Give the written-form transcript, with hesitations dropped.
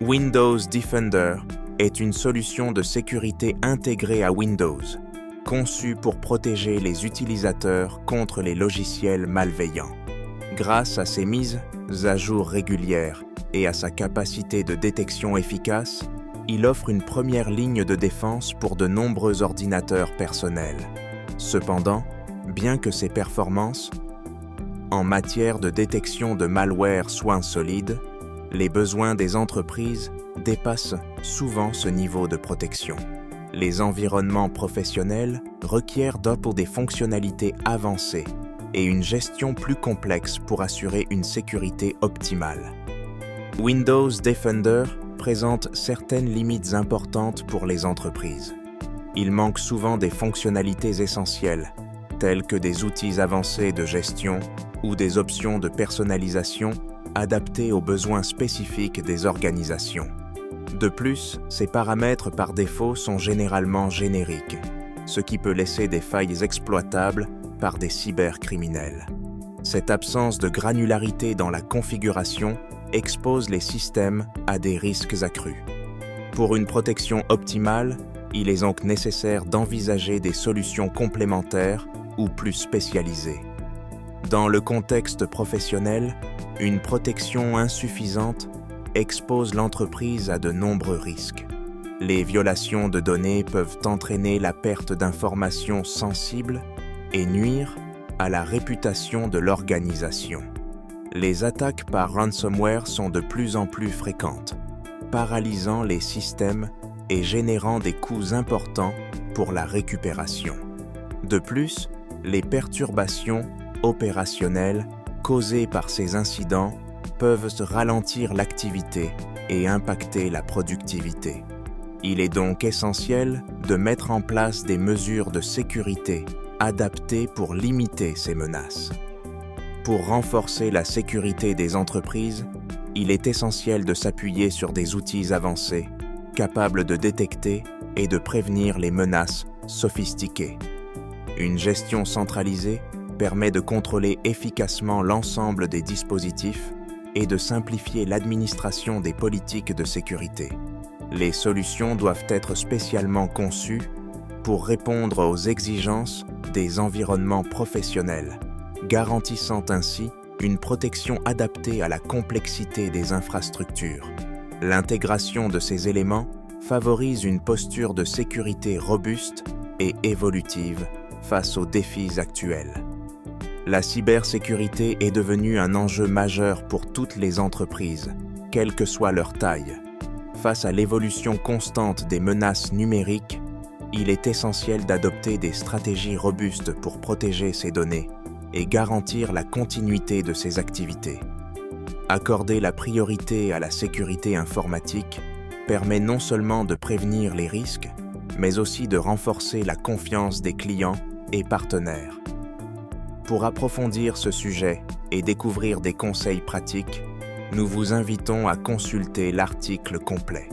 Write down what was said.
Windows Defender est une solution est une solution de sécurité intégrée à Windows, conçue pour protéger les utilisateurs contre les logiciels malveillants. Grâce à ses mises à jour régulières et à sa capacité de détection efficace, il offre une première ligne de défense pour de nombreux ordinateurs personnels. Cependant, bien que ses performances en matière de détection de malware soient solides, les besoins des entreprises dépassent souvent ce niveau de protection. Les environnements professionnels requièrent des fonctionnalités avancées et une gestion plus complexe pour assurer une sécurité optimale. Windows Defender présente certaines limites importantes pour les entreprises. Il manque souvent des fonctionnalités essentielles, telles que des outils avancés de gestion ou des options de personnalisation adaptées aux besoins spécifiques des organisations. De plus, ces paramètres par défaut sont généralement génériques, ce qui peut laisser des failles exploitables par des cybercriminels. Cette absence de granularité dans la configuration expose les systèmes à des risques accrus. Pour une protection optimale, il est donc nécessaire d'envisager des solutions complémentaires ou plus spécialisées. Dans le contexte professionnel, une protection insuffisante expose l'entreprise à de nombreux risques. Les violations de données peuvent entraîner la perte d'informations sensibles et nuire à la réputation de l'organisation. Les attaques par ransomware sont de plus en plus fréquentes, paralysant les systèmes et générant des coûts importants pour la récupération. De plus, les perturbations opérationnelles causées par ces incidents peuvent ralentir l'activité et impacter la productivité. Il est donc essentiel de mettre en place des mesures de sécurité adaptées pour limiter ces menaces. Pour renforcer la sécurité des entreprises, il est essentiel de s'appuyer sur des outils avancés, capables de détecter et de prévenir les menaces sophistiquées. Une gestion centralisée permet de contrôler efficacement l'ensemble des dispositifs et de simplifier l'administration des politiques de sécurité. Les solutions doivent être spécialement conçues pour répondre aux exigences des environnements professionnels, garantissant ainsi une protection adaptée à la complexité des infrastructures. L'intégration de ces éléments favorise une posture de sécurité robuste et évolutive face aux défis actuels. La cybersécurité est devenue un enjeu majeur pour toutes les entreprises, quelle que soit leur taille. Face à l'évolution constante des menaces numériques, il est essentiel d'adopter des stratégies robustes pour protéger ces données et garantir la continuité de ces activités. Accorder la priorité à la sécurité informatique permet non seulement de prévenir les risques, mais aussi de renforcer la confiance des clients et partenaires. Pour approfondir ce sujet et découvrir des conseils pratiques, nous vous invitons à consulter l'article complet.